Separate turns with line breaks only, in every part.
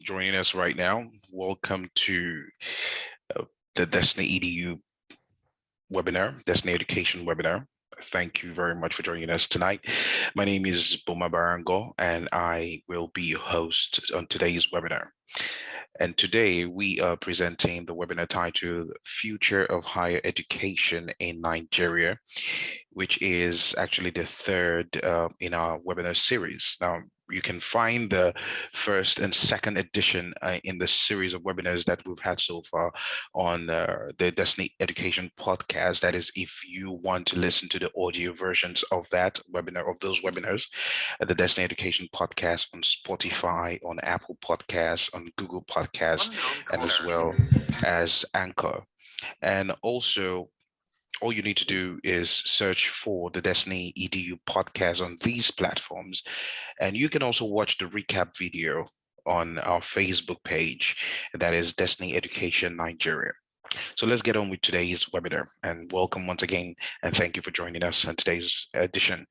joining us right now. Welcome to uh, the DestinyEDU webinar, Destiny Education webinar. Thank you very much for joining us tonight. My name is Boma Barango, and I will be your host on today's webinar. And today we are presenting the webinar titled Future of Higher Education in Nigeria, which is actually the third in our webinar series. Now, you can find the first and second edition in the series of webinars that we've had so far on the Destiny Education podcast. That is, if you want to listen to the audio versions of that webinar, of those webinars, the Destiny Education podcast on Spotify, on Apple Podcasts, on Google Podcasts, and as well as Anchor. And also, all you need to do is search for the Destiny EDU podcast on these platforms. And you can also watch the recap video on our Facebook page, that is Destiny Education Nigeria. So let's get on with today's webinar, and welcome once again, and thank you for joining us on today's edition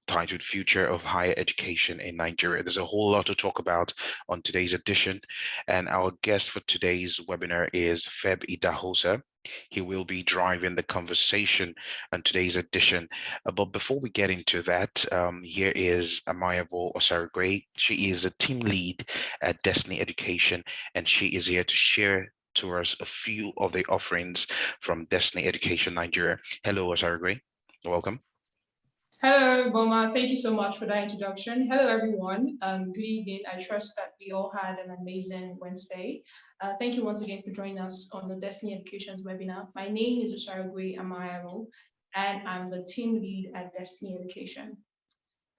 titled Future of Higher Education in Nigeria. There's a whole lot to talk about on today's edition, and our guest for today's webinar is FEB Idahosa. He will be driving the conversation on today's edition. But before we get into that, here is Amayabo Osaragwe. She is a team lead at Destiny Education, and she is here to share to us a few of the offerings from Destiny Education Nigeria. Hello, Osaragwe. Welcome.
Hello, Boma. Thank you so much for that introduction. Hello, everyone. Good evening. I trust that we all had an amazing Wednesday. Thank you once again for joining us on the Destiny Education's webinar. My name is Osaragwe Amayaro, and I'm the team lead at Destiny Education.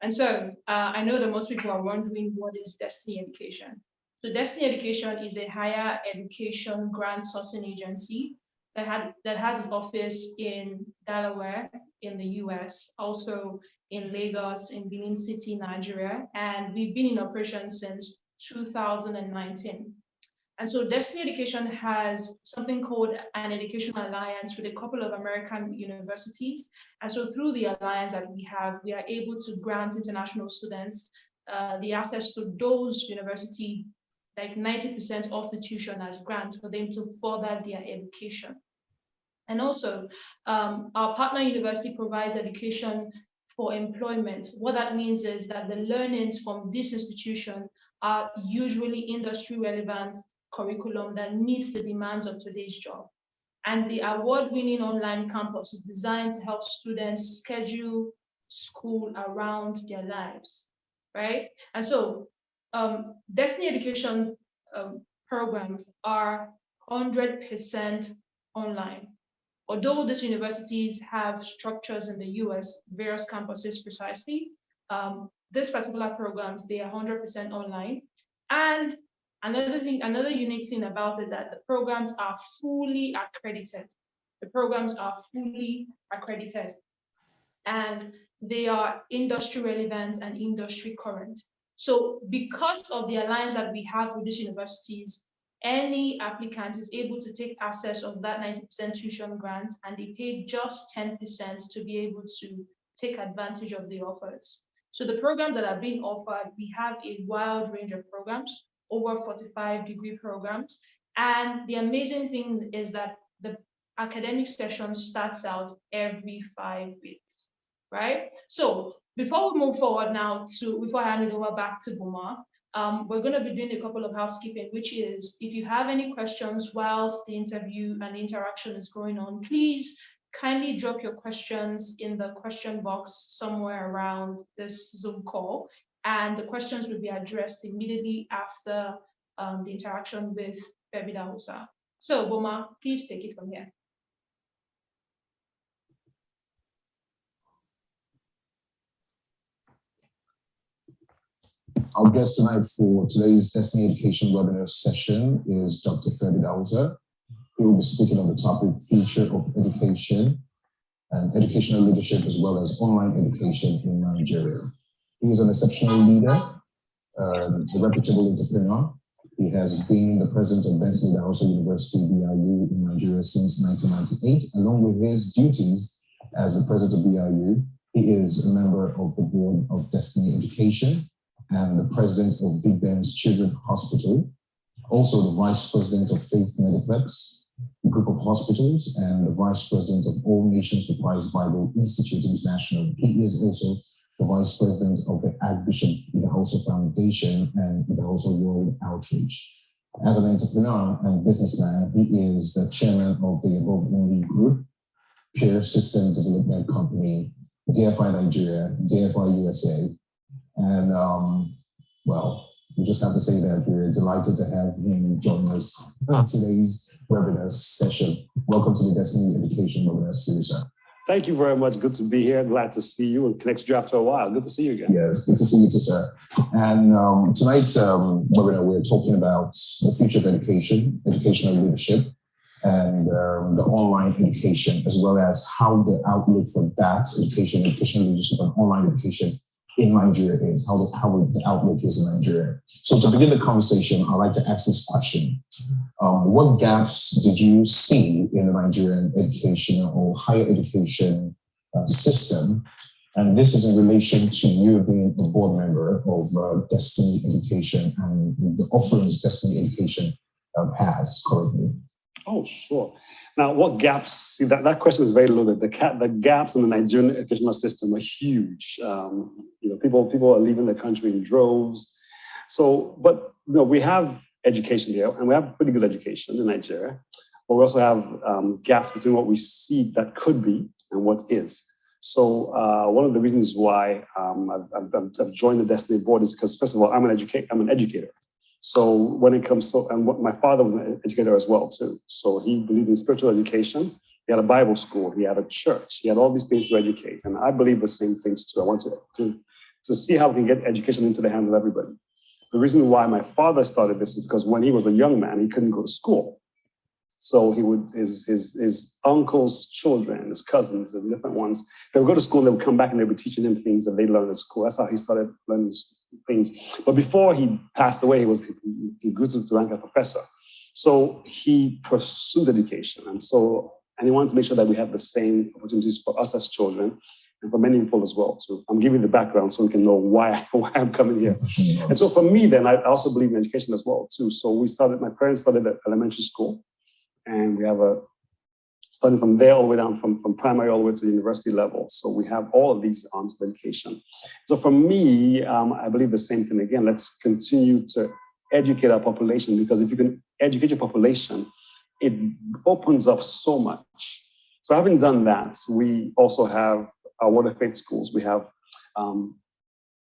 And so I know that most people are wondering, what is Destiny Education? So Destiny Education is a higher education grant sourcing agency that has its office in Delaware in the US, also in Lagos, in Benin City, Nigeria, and we've been in operation since 2019. And so Destiny Education has something called an education alliance with a couple of American universities. And so through the alliance that we have, we are able to grant international students the access to those universities, like 90% of the tuition as grants for them to further their education. And also, our partner university provides education for employment. What that means is that the learnings from this institution are usually industry relevant curriculum that meets the demands of today's job. And the award-winning online campus is designed to help students schedule school around their lives, right? And so Destiny Education programs are 100% online. Although these universities have structures in the US, various campuses precisely, these particular programs, they are 100% online. And another unique thing about it, that the programs are fully accredited. The programs are fully accredited, and they are industry relevant and industry current. So because of the alliance that we have with these universities, any applicant is able to take access of that 90% tuition grant, and they pay just 10% to be able to take advantage of the offers. So the programs that are being offered, we have a wide range of programs, over 45-degree programs. And the amazing thing is that the academic session starts out every 5 weeks, right? So before we move forward now before I hand it over back to Boma, we're going to be doing a couple of housekeeping, which is, if you have any questions whilst the interview and interaction is going on, please kindly drop your questions in the question box somewhere around this Zoom call, and the questions will be addressed immediately after the interaction with FEB Idahosa. So Boma, please take it from here.
Our guest tonight for today's Destiny Education webinar session is Dr. FEB Idahosa. He will be speaking on the topic Future of Education and Educational Leadership, as well as online education in Nigeria. He is an exceptional leader, a reputable entrepreneur. He has been the president of Destiny Idahosa University, BIU, in Nigeria since 1998. Along with his duties as the president of BIU, he is a member of the board of Destiny Education, and the president of Big Ben's Children's Hospital, also the vice president of Faith Mediplex, a group of hospitals, and the vice president of All Nations for Christ Bible Institute International. He is also the vice president of the Archbishop Idahosa Foundation and Idahosa World Outreach. As an entrepreneur and businessman, he is the chairman of the above only group, Peer System Development Company, DFI Nigeria, DFI USA. And well, we just have to say that we're delighted to have him join us on today's webinar session. Welcome to the Destiny Education webinar series, sir.
Thank you very much. Good to be here. Glad to see you and connect you after a while. Good to see you again.
Yes, good to see you too, sir. And tonight's webinar, we're talking about the future of education, educational leadership, and the online education, as well as how the outlook for that educational leadership and online education in Nigeria is, how the outlook is in Nigeria. So to begin the conversation, I'd like to ask this question. What gaps did you see in the Nigerian education or higher education system? And this is in relation to you being a board member of Destiny Education and the offerings Destiny Education has currently.
Oh, sure. Now, what gaps? See, that question is very loaded. The gaps in the Nigerian educational system are huge. People are leaving the country in droves. So, but we have education here, and we have pretty good education in Nigeria. But we also have gaps between what we see that could be and what is. So, one of the reasons why I've joined the Destiny board is because, first of all, I'm an educator. So when it comes to, and my father was an educator as well too. So he believed in spiritual education. He had a Bible school. He had a church. He had all these things to educate. And I believe the same things too. I want to see how we can get education into the hands of everybody. The reason why my father started this was because when he was a young man, he couldn't go to school. So he would, his uncle's children, his cousins and different ones, they would go to school and they would come back and they would be teaching him things that they learned at school. That's how he started learning things. But before he passed away, he grew to the rank of professor. So he pursued education. And he wanted to make sure that we have the same opportunities for us as children and for many people as well. So I'm giving the background so we can know why I'm coming here. And so for me, then, I also believe in education as well, too. So my parents started at elementary school, and we have starting from there all the way down from primary all the way to university level. So we have all of these arms of education. So for me, I believe the same thing again. Let's continue to educate our population, because if you can educate your population, it opens up so much. So having done that, we also have our Word of Faith schools. We have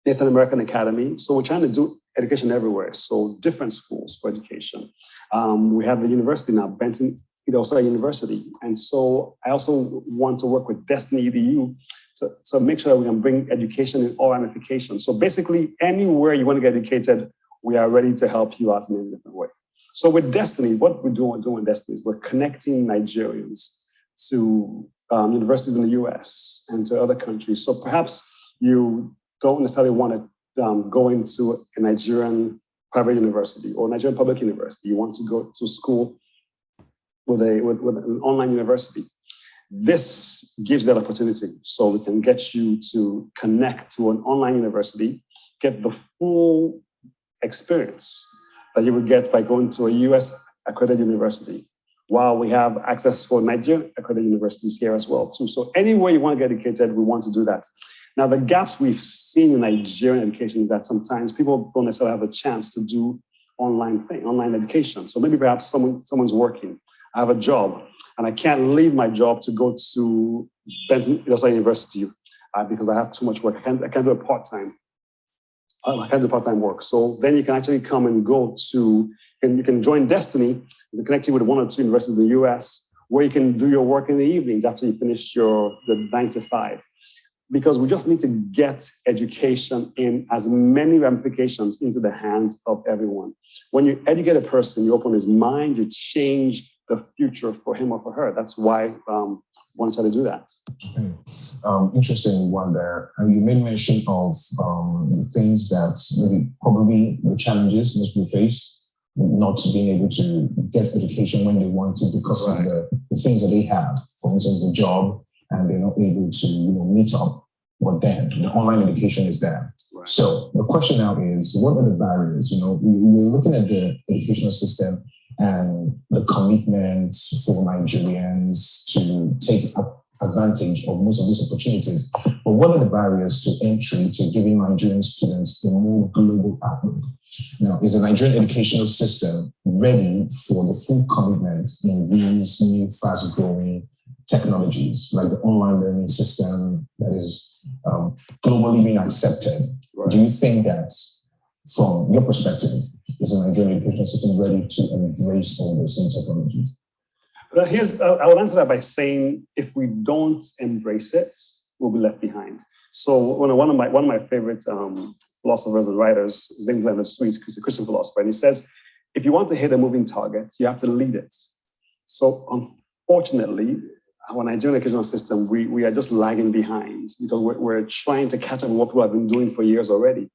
Nathan American Academy. So we're trying to do education everywhere. So different schools for education. We have the university now, Benton Idahosa University. And so I also want to work with DestinyEDU to make sure that we can bring education in all ramifications. So basically, anywhere you want to get educated, we are ready to help you out in a different way. So with Destiny, what we're doing with Destiny is we're connecting Nigerians to universities in the US and to other countries. So perhaps you don't necessarily want to go into a Nigerian private university or Nigerian public university. You want to go to school with an online university. This gives that opportunity. So we can get you to connect to an online university, get the full experience that you would get by going to a US accredited university, while we have access for Nigerian accredited universities here as well too. So anywhere you want to get educated, we want to do that. Now, the gaps we've seen in Nigerian education is that sometimes people don't necessarily have a chance to do online education. So maybe perhaps someone's working. I have a job and I can't leave my job to go to Benton Idahosa University because I have too much work. I can't do it part-time. I can't do part-time work. So then you can actually come and go to, and you can join Destiny, you can connect you with one or two universities in the US, where you can do your work in the evenings after you finish the 9 to 5. Because we just need to get education in as many ramifications into the hands of everyone. When you educate a person, you open his mind, you change the future for him or for her. That's why I want to try to do that.
Okay. Interesting one there. And you made mention of the things that maybe probably the challenges most people face, not being able to get education when they want to because of the things that they have. For instance, the job, and they're not able to meet up but then the online education is there.
Right.
So the question now is, what are the barriers? We're looking at the educational system and the commitment for Nigerians to take advantage of most of these opportunities. But what are the barriers to entry to giving Nigerian students a more global outlook? Now, is the Nigerian educational system ready for the full commitment in these new fast-growing technologies, like the online learning system that is globally being accepted? Right. Do you think that, from your perspective, is the Nigerian education system ready to embrace all those new technologies?
Well, I would answer that by saying, if we don't embrace it, we'll be left behind. So one of my favorite philosophers and writers, his name is Leonard Sweet, he's a Christian philosopher, and he says, if you want to hit a moving target, you have to lead it. So unfortunately, our Nigerian educational system, we are just lagging behind because we're trying to catch up with what people have been doing for years already.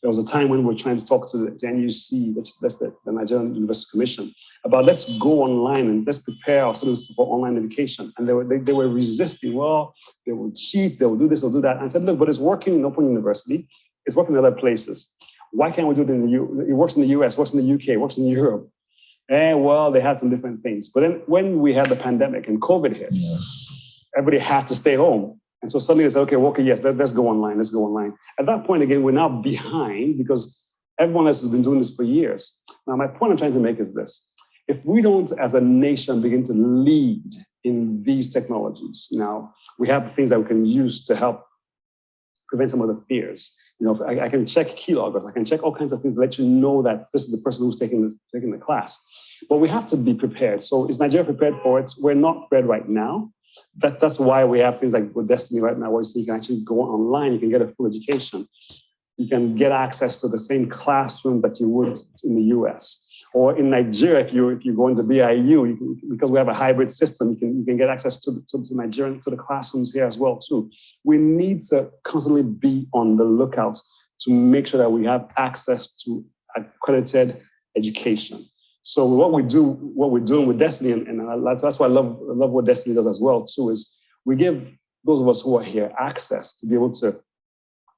There was a time when we were trying to talk to the NUC, that's the Nigerian University Commission, about let's go online and let's prepare our students for online education. And they were resisting. Well, they will cheat, they will do this, they'll do that. And I said, look, but it's working in Open University, it's working in other places. Why can't we do it in the it works in the US, works in the UK, works in Europe. And well, they had some different things. But then when we had the pandemic and COVID hit, everybody had to stay home. And so suddenly they said, okay, yes, let's go online, let's go online. At that point, again, we're now behind because everyone else has been doing this for years. Now, my point I'm trying to make is this. If we don't, as a nation, begin to lead in these technologies, now, we have things that we can use to help prevent some of the fears. I can check keyloggers, I can check all kinds of things to let you know that this is the person who's taking the class. But we have to be prepared. So is Nigeria prepared for it? We're not prepared right now. That's why we have things like with Destiny right now, where you can actually go online, you can get a full education. You can get access to the same classroom that you would in the US. Or in Nigeria, if you're going to BIU, because we have a hybrid system, you can get access to Nigerian, to the classrooms here as well too. We need to constantly be on the lookout to make sure that we have access to accredited education. So what we're doing with Destiny, and that's why I love what Destiny does as well too, is we give those of us who are here access to be able to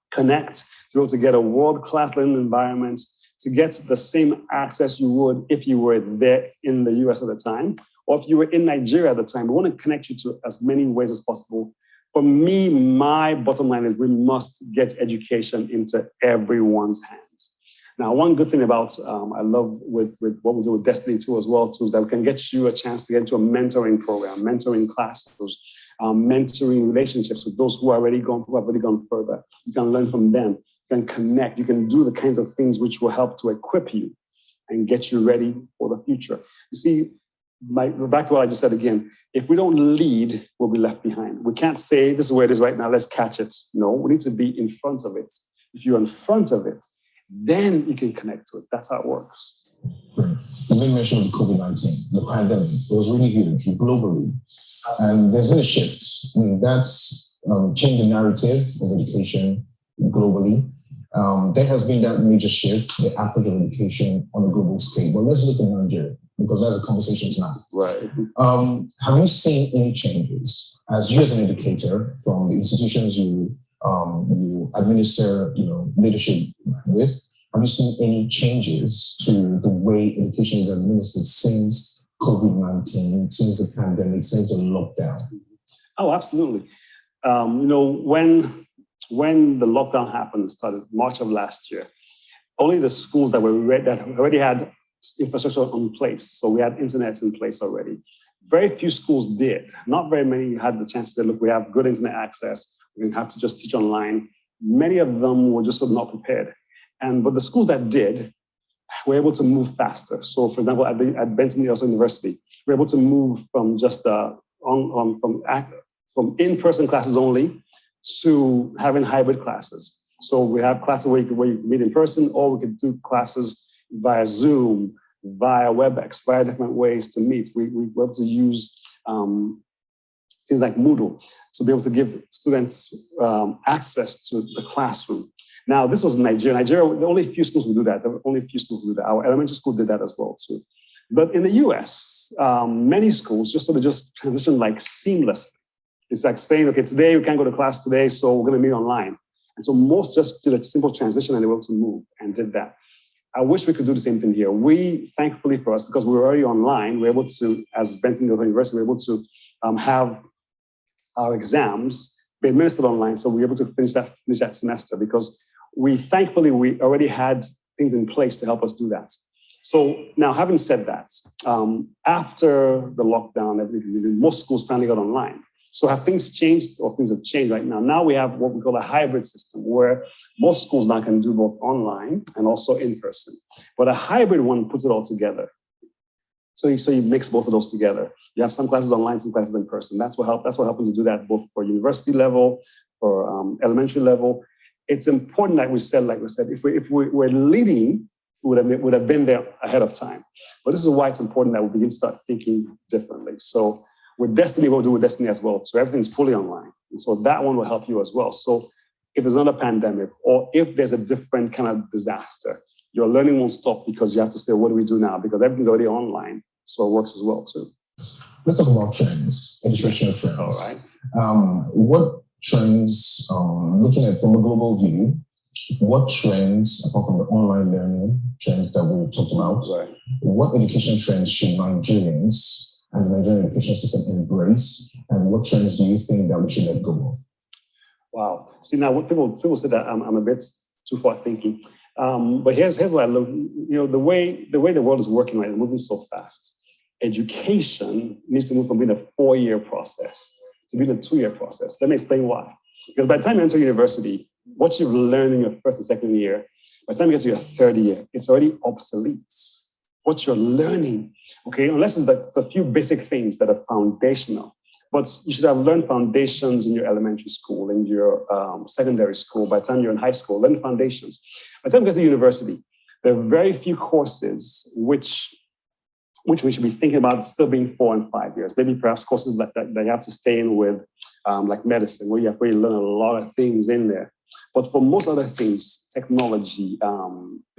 connect, to be able to get a world-class learning environment, to get the same access you would if you were there in the US at the time, or if you were in Nigeria at the time. We want to connect you to as many ways as possible. For me, my bottom line is we must get education into everyone's hands. Now, one good thing about, I love with what we do with Destiny too as well, too, is that we can get you a chance to get into a mentoring program, mentoring classes, mentoring relationships with those who have already gone further. You can learn from them, you can connect, you can do the kinds of things which will help to equip you and get you ready for the future. You see, back to what I just said again, if we don't lead, we'll be left behind. We can't say, this is where it is right now, let's catch it. No, we need to be in front of it. If you're in front of it, then you can connect to it. That's how it works.
Great. You made mention of COVID-19, the pandemic. It was really huge globally. And there's been a shift. I mean, that's changed the narrative of education globally. There has been that major shift, the approach of education on a global scale. But let's look at Nigeria, because that's a conversation tonight.
Right.
Have you seen any changes as you as an educator from the institutions you administer, leadership with? Have you seen any changes to the way education is administered since COVID-19, since the pandemic, since the lockdown?
Oh, absolutely. When the lockdown happened, started March of last year, only the schools that already had infrastructure in place, so we had internet in place already. Very few schools did. Not very many had the chance to say, look, we have good internet access. We didn't have to just teach online. Many of them were just sort of not prepared. But the schools that did were able to move faster. So, for example, at Benton University, we were able to move from just from in-person classes only to having hybrid classes. So we have classes where you meet in person, or we could do classes via Zoom, via WebEx, via different ways to meet. We were able to use things like Moodle to be able to give students access to the classroom. Now, this was in Nigeria. Nigeria, only a few schools would do that. There were only a few schools would do that. Our elementary school did that as well, too. But in the US, many schools just transitioned like seamlessly. It's like saying, okay, today we can't go to class today, so we're going to meet online. And so most just did a simple transition and they were able to move and did that. I wish we could do the same thing here. We, thankfully for us, because we were already online, we're able to, as Benton University, we're able to have our exams be administered online. So we were able to finish that semester because we already had things in place to help us do that. So now, having said that, after the lockdown, everything, most schools finally got online. So have things changed, or things have changed right now? Now we have what we call a hybrid system where most schools now can do both online and also in person. But a hybrid one puts it all together. So you mix both of those together. You have some classes online, some classes in person. That's what happens to do that both for university level, for elementary level. It's important, like we said, if we're leading, we would have been there ahead of time. But this is why it's important that we begin to start thinking differently. So with Destiny, we'll do with Destiny as well. So everything's fully online. And so that one will help you as well. So if there's another pandemic or if there's a different kind of disaster, your learning won't stop because you have to say, what do we do now? Because everything's already online. So it works as well too.
Let's talk about trends, educational trends.
All right.
What trends, looking at from a global view, what trends, apart from the online learning trends that we've talked about,
right,
what education trends should Nigerians and the Nigerian education system embrace, and what trends do you think that we should let go of?
Wow. See, now what people say that I'm a bit too far thinking, but here's what I look. The way the world is working right, it's moving so fast. Education needs to move from being a 4-year process to being a 2-year process. Let me explain why. Because by the time you enter university, what you've learned in your first and second year, by the time you get to your third year, it's already obsolete. What you're learning, okay, unless it's like a few basic things that are foundational, but you should have learned foundations in your elementary school, in your secondary school. By the time you're in high school, learn foundations. By the time you get to university, there are very few courses which we should be thinking about still being 4 and 5 years. Maybe perhaps courses that you have to stay in with, like medicine, where you have to learn a lot of things in there. But for most other things, technology,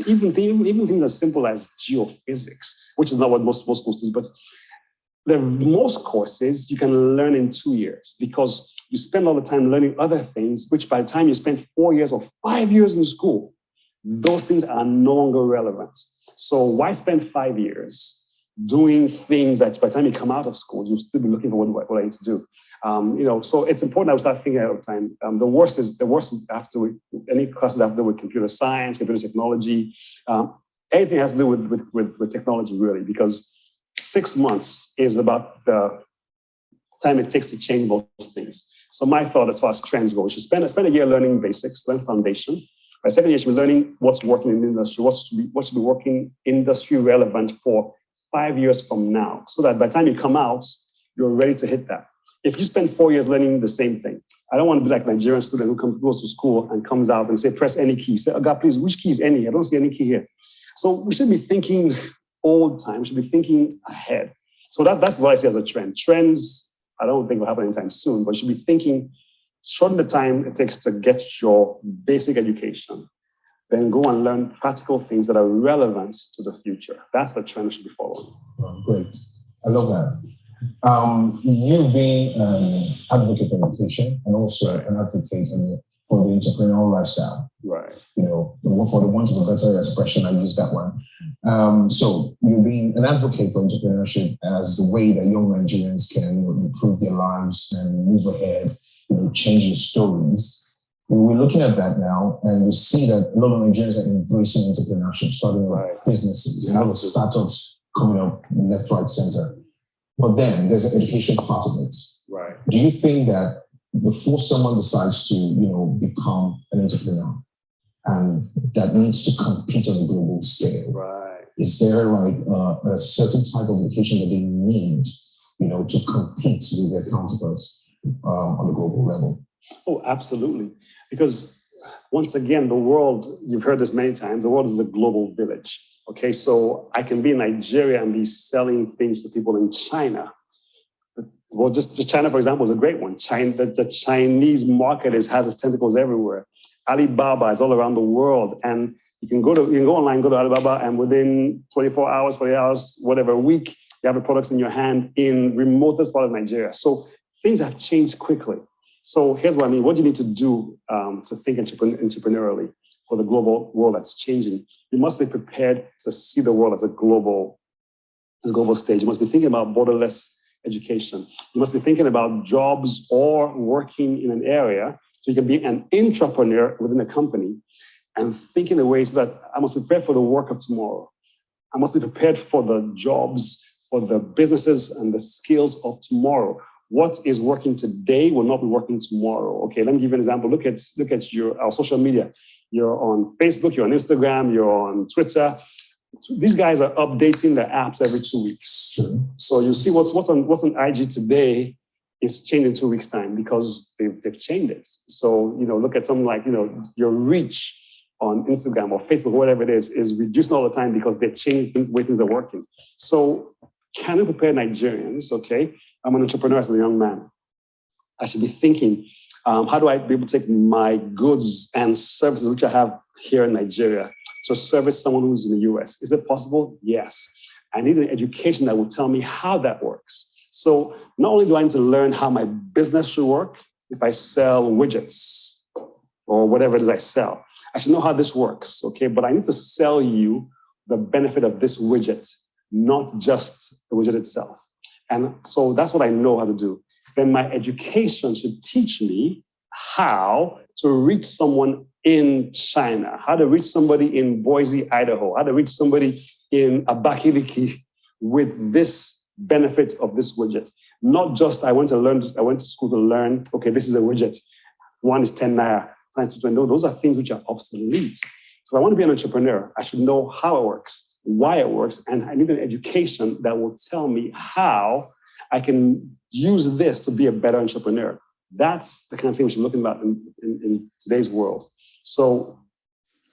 even things as simple as geophysics, which is not what most schools do, but most courses you can learn in 2 years because you spend all the time learning other things, which by the time you spend 4 years or 5 years in school, those things are no longer relevant. So why spend 5 years doing things that by the time you come out of school, you'll still be looking for what I need to do. So it's important that we start thinking ahead of time. The worst is after any classes have to do with computer science, computer technology, anything has to do with technology really, because 6 months is about the time it takes to change those things. So my thought as far as trends go, you should spend a year learning basics, learn foundation. By second year, you should be learning what's working in the industry, what should be working industry relevant for 5 years from now, so that by the time you come out, you're ready to hit that. If you spend 4 years learning the same thing, I don't want to be like a Nigerian student who goes to school and comes out and say, press any key. Say, oh God, please, which key is any? I don't see any key here. So we should be thinking old time, we should be thinking ahead. So that's what I see as a trend. Trends, I don't think will happen anytime soon, but you should be thinking, shorten the time it takes to get your basic education, then go and learn practical things that are relevant to the future. That's the trend we should be following.
Oh, great. I love that. You've been an advocate for education and also an advocate for the entrepreneurial lifestyle.
Right.
For the want of a better expression, I use that one. So you've been an advocate for entrepreneurship as the way that young Nigerians can improve their lives and move ahead, change their stories. We're looking at that now, and we see that a lot of Nigerians are embracing entrepreneurship, starting businesses, startups coming up left, right, center. But then there's an education part of it.
Right.
Do you think that before someone decides to, become an entrepreneur and that needs to compete on a global scale,
right,
is there like a certain type of education that they need, to compete with their counterparts on the global level?
Oh, absolutely. Because once again, the world, you've heard this many times, the world is a global village. Okay, so I can be in Nigeria and be selling things to people in China. Well, just China, for example, is a great one. The Chinese market has its tentacles everywhere. Alibaba is all around the world. And you can go online, go to Alibaba, and within 24 hours, 48 hours, whatever, a week, you have the products in your hand in remotest part of Nigeria. So things have changed quickly. So here's what I mean. What do you need to do to think entrepreneurially for the global world that's changing? You must be prepared to see the world as a global stage. You must be thinking about borderless education. You must be thinking about jobs or working in an area so you can be an entrepreneur within a company and think in a way so that I must be prepared for the work of tomorrow. I must be prepared for the jobs, for the businesses and the skills of tomorrow. What is working today will not be working tomorrow. Okay, let me give you an example. Look at our social media. You're on Facebook, you're on Instagram, you're on Twitter. These guys are updating their apps every 2 weeks.
Sure.
So you see what's on IG today is changed in 2 weeks' time because they've changed it. So, look at something like, your reach on Instagram or Facebook, or whatever it is reducing all the time because they've changed the way things are working. So can we prepare Nigerians, okay? I'm an entrepreneur as a young man. I should be thinking, how do I be able to take my goods and services, which I have here in Nigeria, to service someone who's in the US? Is it possible? Yes. I need an education that will tell me how that works. So not only do I need to learn how my business should work, if I sell widgets or whatever it is I sell, I should know how this works, okay? But I need to sell you the benefit of this widget, not just the widget itself. And so that's what I know how to do. Then my education should teach me how to reach someone in China, how to reach somebody in Boise, Idaho, how to reach somebody in Abakiliki with this benefit of this widget. Not just I went to school to learn, okay, this is a widget. One is 10 naira, times 20. No, those are things which are obsolete. So if I want to be an entrepreneur, I should know how it works, why it works, and I need an education that will tell me how I can use this to be a better entrepreneur. That's the kind of thing we should be looking at in today's world. So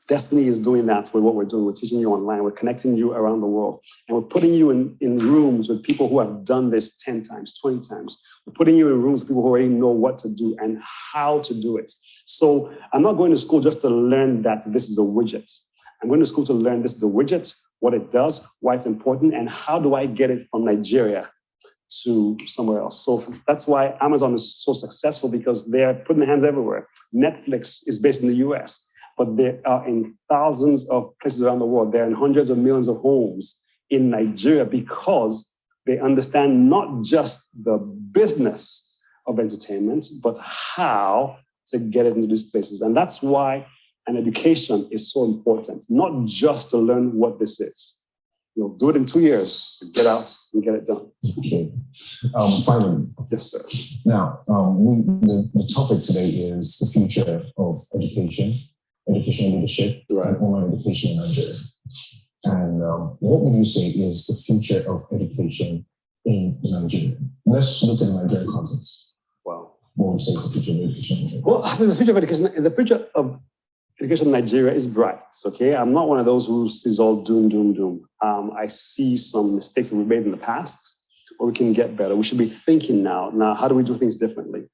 Destiny is doing that with what we're doing. We're teaching you online. We're connecting you around the world. And we're putting you in rooms with people who have done this 10 times, 20 times. We're putting you in rooms with people who already know what to do and how to do it. So I'm not going to school just to learn that this is a widget. I'm going to school to learn this is a widget, what it does, why it's important, and how do I get it from Nigeria to somewhere else. So that's why Amazon is so successful, because they're putting their hands everywhere. Netflix is based in the US, but they are in thousands of places around the world. They're in hundreds of millions of homes in Nigeria because they understand not just the business of entertainment, but how to get it into these places. And that's why an education is so important, not just to learn what this is. Do it in 2 years, get out and get it done.
Okay. Finally.
Yes, sir.
Now, the topic today is the future of education leadership, right, and online education in Nigeria. And what would you say is the future of education in Nigeria? Let's look at the Nigerian context.
Wow.
What would you say is the future of education in Nigeria?
Well, I mean, the future of education in Nigeria is bright, okay? I'm not one of those who sees all doom. I see some mistakes that we've made in the past, but we can get better. We should be thinking now, how do we do things differently?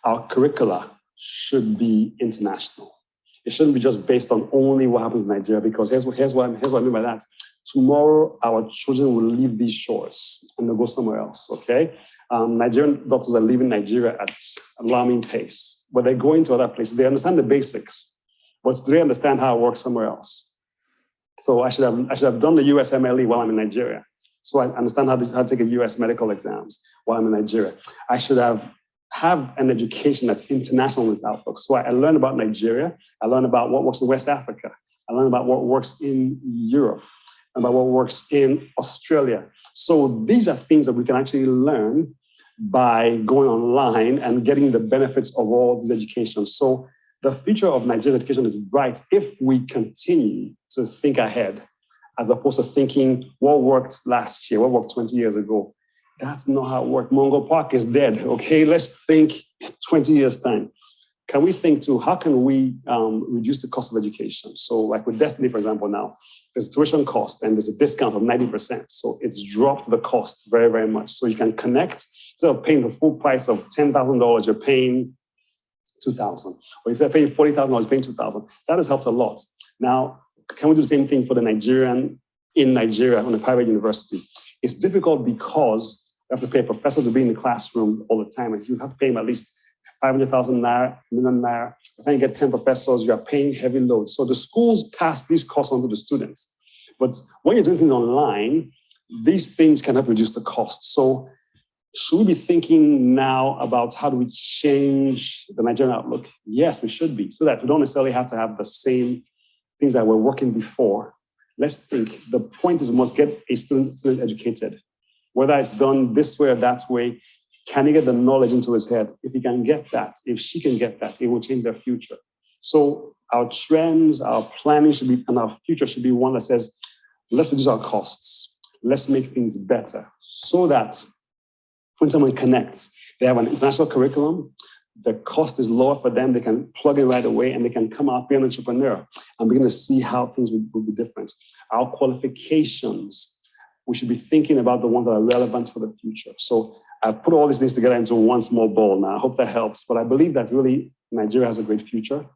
Our curricula should be international. It shouldn't be just based on only what happens in Nigeria, because here's what I mean by that. Tomorrow, our children will leave these shores and they'll go somewhere else, okay? Nigerian doctors are leaving Nigeria at alarming pace, but they're going to other places. They understand the basics, but do they understand how it works somewhere else? So I should have done the USMLE while I'm in Nigeria. So I understand how to take a US medical exams while I'm in Nigeria. I should have an education that's international in its outlook. So I learn about Nigeria. I learn about what works in West Africa. I learn about what works in Europe, about what works in Australia. So these are things that we can actually learn by going online and getting the benefits of all these educations. So the future of Nigerian education is bright if we continue to think ahead, as opposed to thinking what worked last year, what worked 20 years ago. That's not how it worked. Mungo Park is dead, okay? Let's think 20 years' time. Can we think too, how can we reduce the cost of education? So like with Destiny, for example, now, there's tuition cost and there's a discount of 90%. So it's dropped the cost very, very much. So you can connect, instead of paying the full price of $10,000, you're paying $2,000. Or if you're paying $40,000, you're paying $2,000. That has helped a lot. Now, can we do the same thing for the Nigerian in Nigeria on a private university? It's difficult because We have to pay a professor to be in the classroom all the time, and you have to pay him at least 500,000 naira, million naira. By the time you get 10 professors, you are paying heavy loads. So the schools pass these costs on to the students. But when you're doing things online, these things can help reduce the cost. So should we be thinking now about how do we change the Nigerian outlook? Yes, we should be, so that we don't necessarily have to have the same things that were working before. Let's think. The point is we must get a student educated. Whether it's done this way or that way, can he get the knowledge into his head? If he can get that, if she can get that, it will change their future. So our trends, our planning should be, and our future should be one that says, let's reduce our costs. Let's make things better so that when someone connects, they have an international curriculum, the cost is lower for them, they can plug in right away, and they can come out, be an entrepreneur, and begin to see how things will be different. Our qualifications, we should be thinking about the ones that are relevant for the future. So I've put all these things together into one small ball now. I hope that helps, but I believe that really Nigeria has a great future.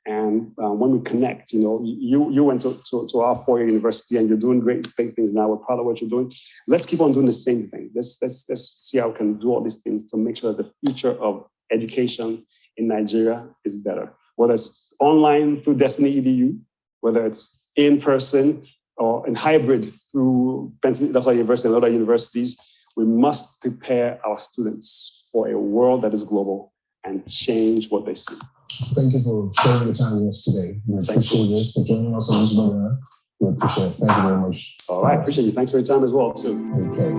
And when we connect, you know, you went to our four-year university and you're doing great things now. We're proud of what you're doing. Let's keep on doing the same thing. Let's see how we can do all these things to make sure that the future of education in Nigeria is better. Whether it's online through DestinyEDU, whether it's in person or in hybrid through Pennsylvania University and other universities, we must prepare our students for a world that is global and change what they see.
Thank you for sharing the time with us today. We appreciate this, for joining us on this webinar. We appreciate it. Thank you very much.
All right, appreciate you. Thanks for your time as well, too.
Okay.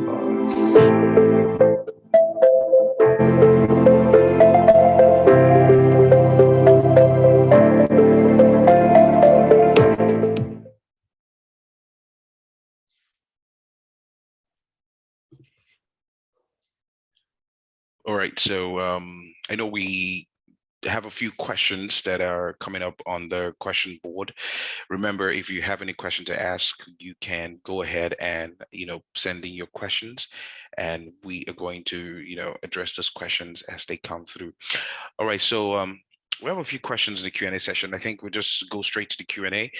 All right, so I know we have a few questions that are coming up on the question board. Remember, if you have any question to ask, you can go ahead and, you know, send in your questions, and we are going to, you know, address those questions as they come through. All right, so we have a few questions in the Q&A session. I think we'll just go straight to the Q&A.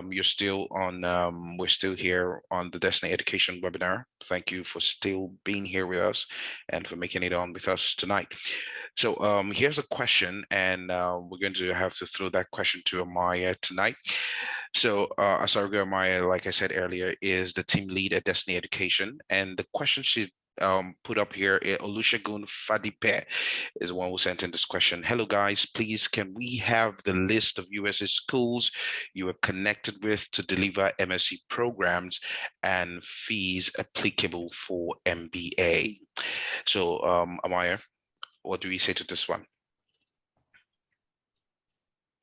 You're still on, we're still here on the Destiny Education webinar. Thank you for still being here with us and for making it on with us tonight. So here's a question, and we're going to have to throw that question to Amaya tonight. So Asargo Amaya, like I said earlier, is the team lead at Destiny Education, and the question she put up here, Olusegun Fadipe is the one who sent in this question. Hello guys, please can we have the list of USA schools you are connected with to deliver MSc programs and fees applicable for MBA? So Amaya, what do we say to this one?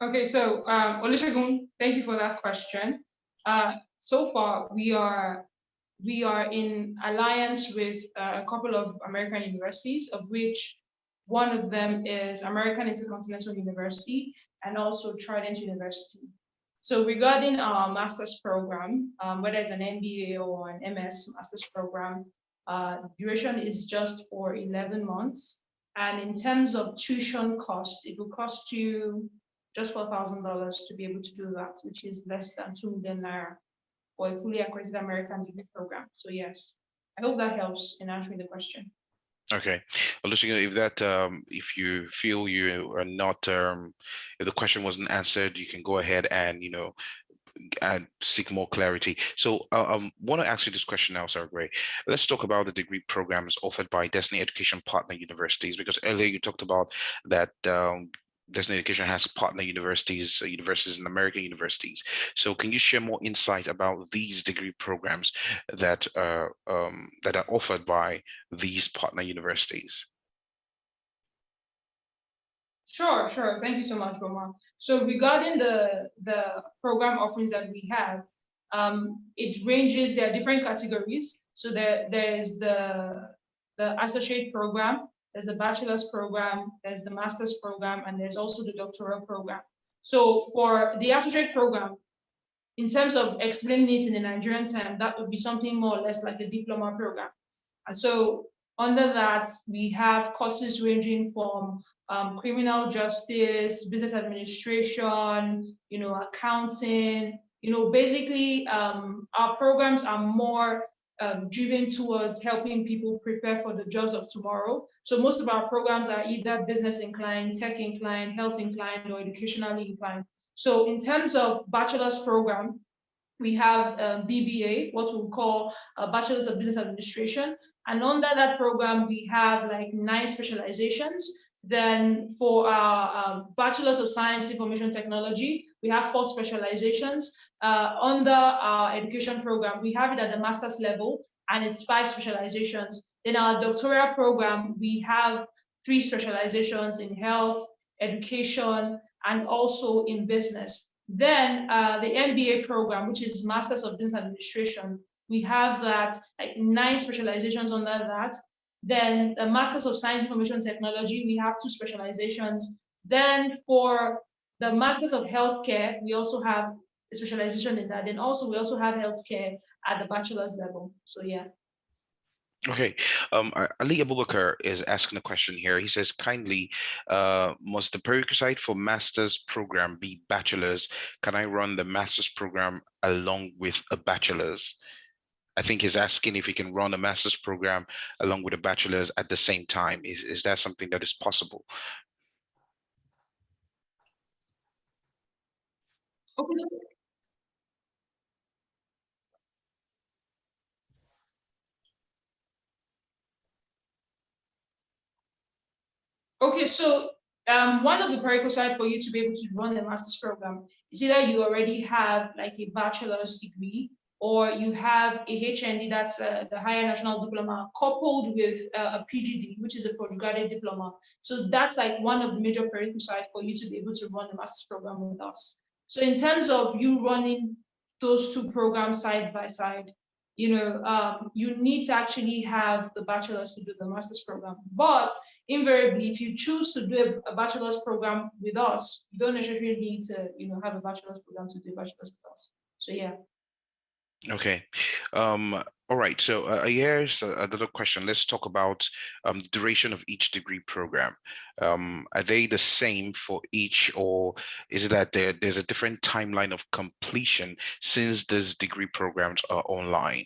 Okay, so Olusegun, thank you for that question. So far, we are in alliance with a couple of American universities, of which one of them is American Intercontinental University and also Trident University. So regarding our master's program, whether it's an MBA or an MS master's program, duration is just for 11 months. And in terms of tuition cost, it will cost you just $4,000 to be able to do that, which is less than 2 million naira for a fully accredited American degree program. So yes, I hope that helps in answering the question.
Okay, Olusegun, if that, if you feel you are not, if the question wasn't answered, you can go ahead and, you know, and seek more clarity. So I want to ask you this question now, Sarah Gray. Let's talk about the degree programs offered by Destiny Education partner universities, because earlier you talked about that Destiny Education has partner universities, universities and American universities. So can you share more insight about these degree programs that are offered by these partner universities?
Sure. Thank you so much, Roma. So regarding the program offerings that we have, it ranges, there are different categories. So there is the associate program, there's the bachelor's program, there's the master's program, and there's also the doctoral program. So for the associate program, in terms of explaining it in the Nigerian term, that would be something more or less like the diploma program. And so under that, we have courses ranging from criminal justice, business administration, accounting, basically our programs are more driven towards helping people prepare for the jobs of tomorrow. So most of our programs are either business inclined, tech inclined, health inclined, or educationally inclined. So in terms of bachelor's program, we have BBA, what we call Bachelor's of Business Administration. And under that program, we have like 9 specializations. Then for our Bachelor's of Science Information Technology, we have 4 specializations. Under our education program, we have it at the master's level, and it's 5 specializations. Then our doctoral program, we have 3 specializations in health, education, and also in business. Then the MBA program, which is Masters of Business Administration, we have that like 9 specializations under that. Then the Masters of Science Information Technology, we have 2 specializations. Then for the Masters of Healthcare, we also have a specialization in that. Then also we also have healthcare at the bachelor's level. So yeah.
Okay, Ali Abubakar is asking a question here. He says, kindly, must the prerequisite for master's program be bachelor's? Can I run the master's program along with a bachelor's? I think he's asking if he can run a master's program along with a bachelor's at the same time. Is that something that is possible?
Okay. Okay, so one of the prerequisites for you to be able to run a master's program is either you already have like a bachelor's degree, or you have a HND, that's the higher national diploma, coupled with a PGD, which is a postgraduate diploma. So that's like one of the major prerequisites for you to be able to run the master's program with us. So in terms of you running those 2 programs side by side, you need to actually have the bachelor's to do the master's program. But invariably, if you choose to do a bachelor's program with us, you don't necessarily need to, have a bachelor's program to do a bachelor's with us. So yeah.
Okay. All right. So here's another question. Let's talk about the duration of each degree program. Are they the same for each, or is it that there's a different timeline of completion since these degree programs are online?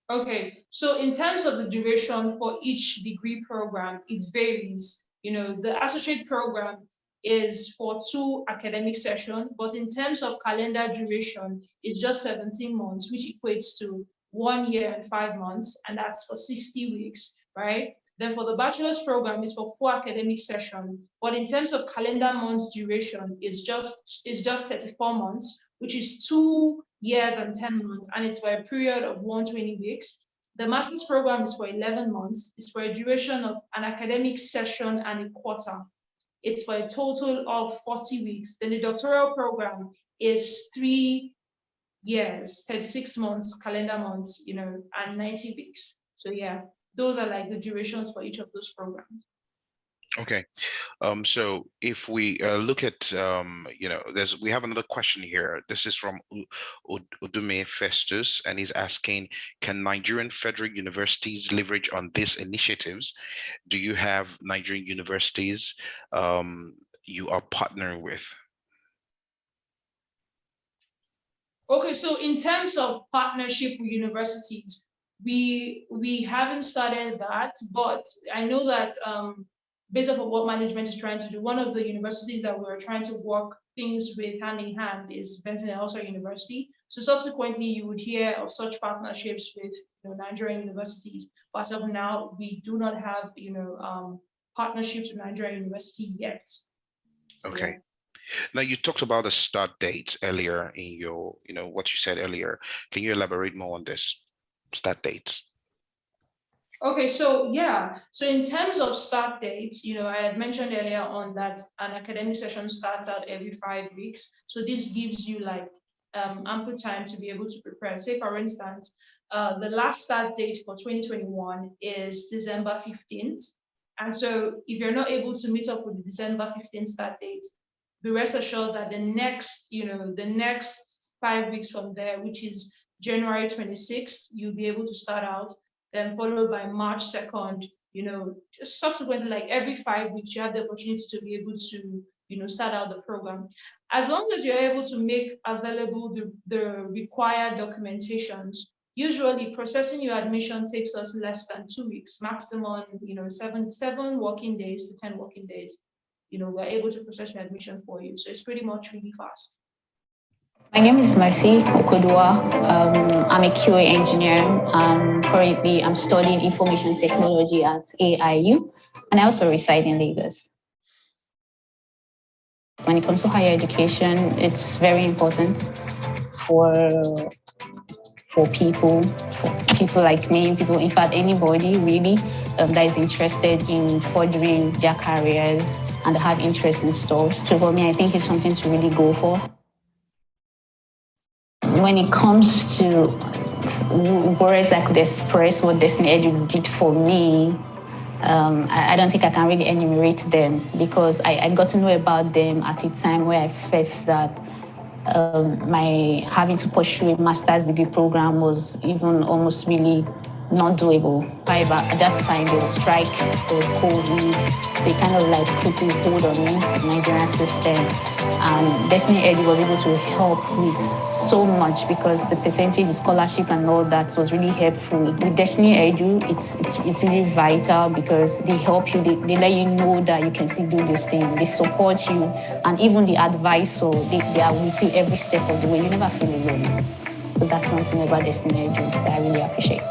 Okay, so in terms of the duration for each degree program, it varies. The associate program is for 2 academic sessions, but in terms of calendar duration, it's just 17 months, which equates to 1 year and 5 months, and that's for 60 weeks, right? Then for the bachelor's program, it's for 4 academic sessions, but in terms of calendar months duration, it's just 34 months, which is 2 years and 10 months, and it's for a period of 120 weeks. The master's program is for 11 months. It's for a duration of an academic session and a quarter. It's for a total of 40 weeks. Then the doctoral program is 3 years, 36 months, calendar months, and 90 weeks. So yeah, those are like the durations for each of those programs.
Okay. So if we look at, we have another question here. This is from Udume Festus, and he's asking, can Nigerian federal universities leverage on these initiatives? Do you have Nigerian universities you are partnering with?
Okay, so in terms of partnership with universities, we haven't started that, but I know that based off of what management is trying to do, one of the universities that we're trying to work things with hand in hand is Benson and Elsa University. So subsequently, you would hear of such partnerships with Nigerian universities. But as of now, we do not have partnerships with Nigerian university yet. So,
okay.
Yeah.
Now, you talked about the start dates earlier in your, what you said earlier. Can you elaborate more on this, start dates?
Okay, so yeah, so in terms of start dates, I had mentioned earlier on that an academic session starts out every 5 weeks. So this gives you like ample time to be able to prepare. Say, for instance, the last start date for 2021 is December 15th. And so if you're not able to meet up with the December 15th start date, be rest assured that the next 5 weeks from there, which is January 26th, you'll be able to start out, then followed by March 2nd, just subsequently, like every 5 weeks, you have the opportunity to be able to start out the program. As long as you're able to make available the required documentations, usually processing your admission takes us less than 2 weeks, maximum, 7 working days to 10 working days. We're able to process your admission for you. So it's pretty much really fast.
My name is Mercy Okodua. I'm a QA engineer. Currently, I'm studying information technology at AIU, and I also reside in Lagos. When it comes to higher education, it's very important for people like me, in fact, anybody really that is interested in furthering their careers and have interest in stores. So for me, I think it's something to really go for. When it comes to words that could express what DestinyEDU did for me, I don't think I can really enumerate them, because I got to know about them at a time where I felt that my having to pursue a master's degree program was even almost really not doable. However, at that time there was strike, there was COVID, so it kind of like put a hold on me, the Nigerian system. And DestinyEDU was able to help with so much, because the percentage, the scholarship and all that was really helpful. With DestinyEDU, it's really vital, because they help you, they let you know that you can still do this thing, they support you, and even the advice, so they are with you every step of the way. You never feel alone. So that's one thing about DestinyEDU that I really appreciate.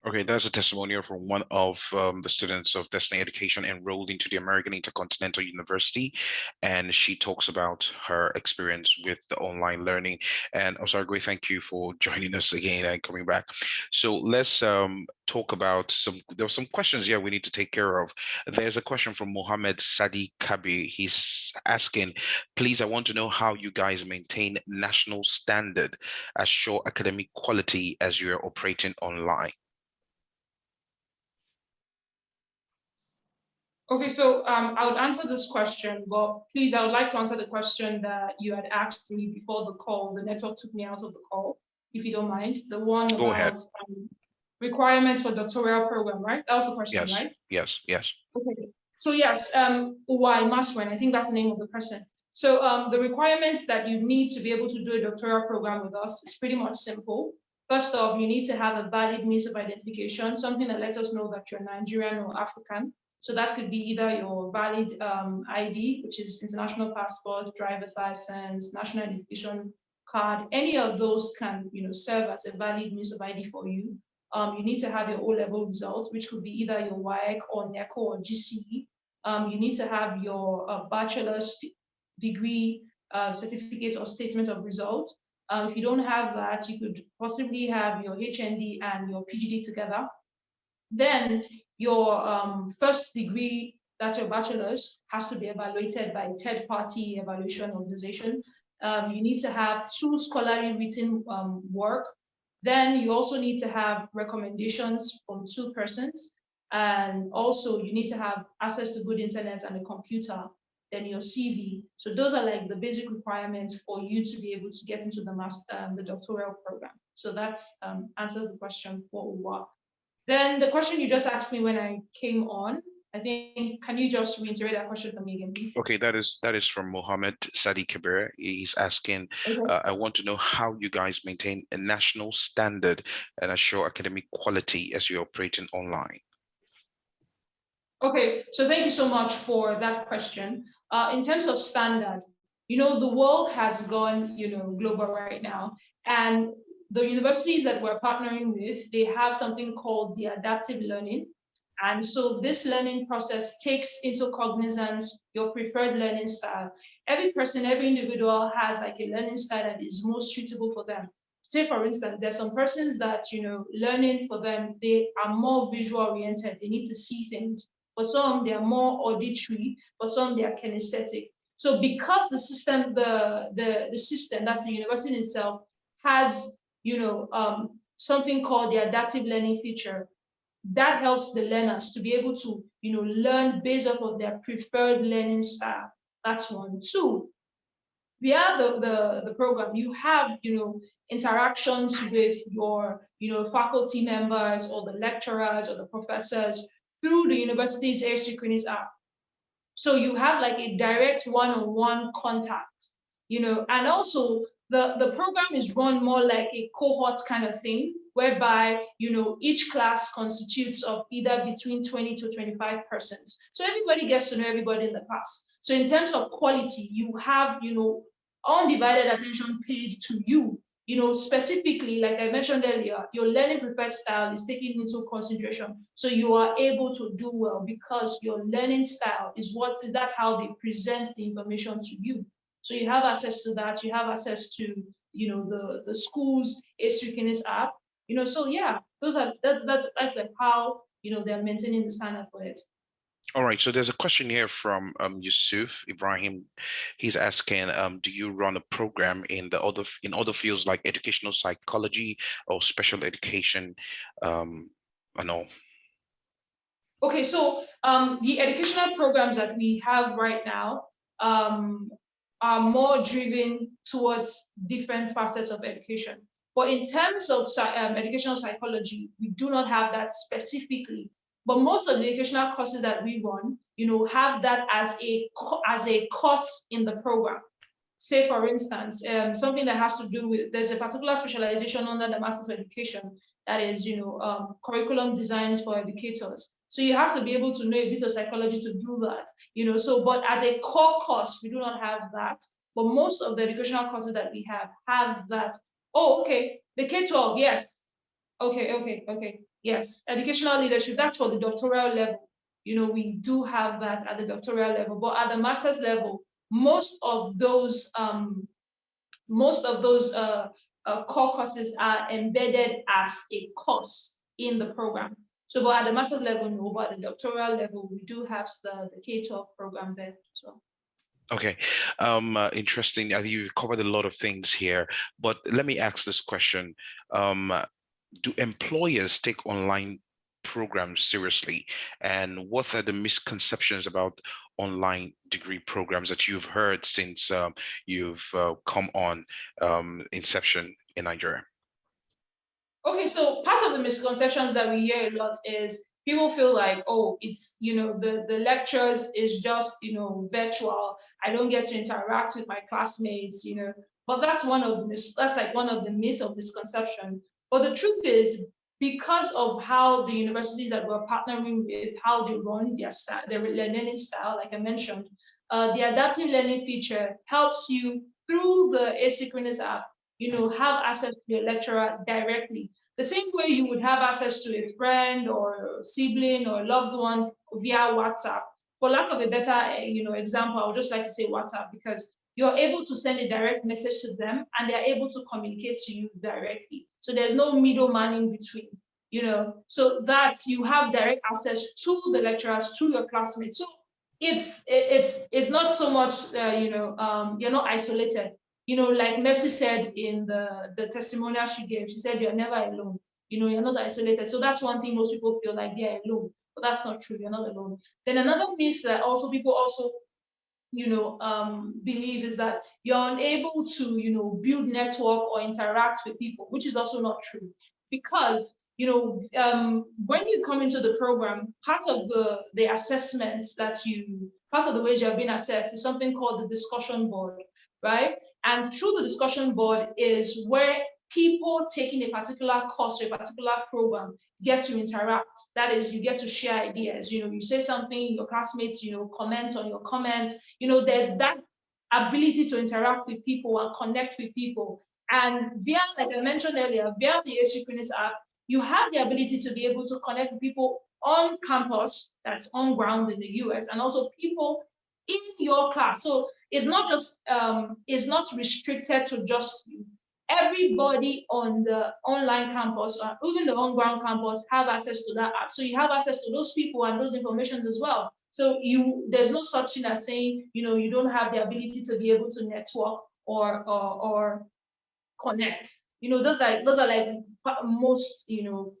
Okay, that's a testimonial from one of the students of Destiny Education enrolled into the American Intercontinental University, and she talks about her experience with the online learning. And Osargwe, thank you for joining us again and coming back. So let's talk about there are some questions here we need to take care of. There's a question from Mohammed Sadi Kabi. He's asking, please, I want to know how you guys maintain national standard, assure academic quality as you're operating online.
Okay, so I would answer this question, but please, I would like to answer the question that you had asked me before the call. The network took me out of the call, if you don't mind. The one
Go
about
ahead.
Requirements for doctoral program, right? That was the question,
Yes,
right?
yes, yes.
Okay, so yes, why Maswen, I think that's the name of the person. So the requirements that you need to be able to do a doctoral program with us is pretty much simple. First off, you need to have a valid means of identification, something that lets us know that you're Nigerian or African. So that could be either your valid ID, which is international passport, driver's license, national identification card. Any of those can, serve as a valid means of ID for you. You need to have your O-level results, which could be either your WAEC or NECO or GCE. You need to have your bachelor's degree certificate or statement of result. If you don't have that, you could possibly have your HND and your PGD together. Then your first degree, that's your bachelor's, has to be evaluated by a third-party evaluation organization. You need to have 2 scholarly written work. Then you also need to have recommendations from 2 persons. And also you need to have access to good internet and a computer, then your CV. So those are like the basic requirements for you to be able to get into the doctoral program. So that answers the question for UWA. Then the question you just asked me when I came on, I think, can you just reiterate that question for me again, please?
Okay, that is from Mohammed Sadi Kabir. He's asking,
Okay.
I want to know how you guys maintain a national standard and assure academic quality as you're operating online.
Okay, so thank you so much for that question. In terms of standard, the world has gone, global right now, and the universities that we're partnering with, they have something called the adaptive learning. And so this learning process takes into cognizance your preferred learning style. Every person, every individual has like a learning style that is most suitable for them. Say, for instance, there's some persons that, learning for them, they are more visual oriented. They need to see things. For some, they are more auditory. For some, they are kinesthetic. So because the system, the system, that's the university itself, has, something called the adaptive learning feature, that helps the learners to be able to, learn based off of their preferred learning style. That's 1. 2, via the program, you have, interactions with your, faculty members or the lecturers or the professors through the university's asynchronous app. So you have like a direct one-on-one contact, and also the program is run more like a cohort kind of thing, whereby, each class constitutes of either between 20 to 25 persons. So everybody gets to know everybody in the class. So in terms of quality, you have, undivided attention paid to you. Specifically, like I mentioned earlier, your learning preferred style is taken into consideration. So you are able to do well because your learning style that's how they present the information to you. So you have access to that. You have access to, the school's asynchronous app. So yeah, that's like how, they're maintaining the standard for it.
All right, so there's a question here from Yusuf Ibrahim. He's asking, do you run a program in other fields like educational psychology or special education? I know.
Okay, so the educational programs that we have right now are more driven towards different facets of education. But in terms of educational psychology, we do not have that specifically. But most of the educational courses that we run, have that as a course in the program. Say, for instance, something that has to do with, there's a particular specialization under the Masters of Education that is, curriculum designs for educators. So you have to be able to know a bit of psychology to do that, but as a core course, we do not have that. But most of the educational courses that we have that. Oh, okay, the K-12, yes. Okay. Yes, educational leadership, that's for the doctoral level. We do have that at the doctoral level, but at the master's level, most of those core courses are embedded as a course in the program. So, but at the master's level, no, but at the doctoral level, we do have the K-12 program there. So.
Okay, interesting. I think you've covered a lot of things here, but let me ask this question. Do employers take online programs seriously? And what are the misconceptions about online degree programs that you've heard since you've come on inception in Nigeria?
Okay, so part of the misconceptions that we hear a lot is people feel like, oh, it's, the lectures is just, virtual. I don't get to interact with my classmates, but that's one of the myths of misconception. But the truth is, because of how the universities that we're partnering with, how they run their learning style, like I mentioned, the adaptive learning feature helps you through the asynchronous app, have access to your lecturer directly. The same way you would have access to a friend or sibling or loved one via WhatsApp. For lack of a better, example, I would just like to say WhatsApp, because you're able to send a direct message to them and they're able to communicate to you directly. So there's no middleman in between, so that you have direct access to the lecturers, to your classmates. So it's not so much, you're not isolated. Like Mercy said in the testimonial she gave, she said, you're never alone. You're not isolated. So that's one thing most people feel like they're alone, but that's not true. You're not alone. Then another myth that people also believe is that you're unable to, build network or interact with people, which is also not true. Because, when you come into the program, part of the assessments part of the ways you have been assessed is something called the discussion board, right? And through the discussion board is where people taking a particular course or a particular program get to interact. That is, you get to share ideas. You say something, your classmates, comment on your comments. There's that ability to interact with people and connect with people. And via, like I mentioned earlier, via the asynchronous app, you have the ability to be able to connect with people on campus, that's on ground in the US, and also people in your class. So it's not just, it's not restricted to just you. Everybody on the online campus or even the on-ground campus have access to that app. So you have access to those people and those informations as well. So there's no such thing as saying, you don't have the ability to be able to network or connect. Those are like most,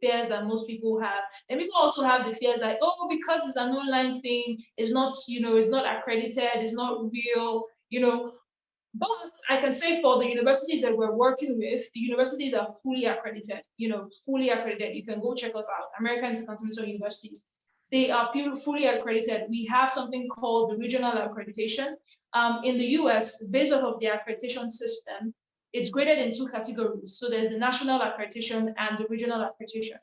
fears that most people have. And people also have the fears like, oh, because it's an online thing, it's not, it's not accredited, it's not real, But I can say for the universities that we're working with, the universities are fully accredited, fully accredited. You can go check us out, American Continental Universities. They are fully accredited. We have something called the regional accreditation. In the US, based off of the accreditation system, it's graded in two categories. So there's the national accreditation and the regional accreditation.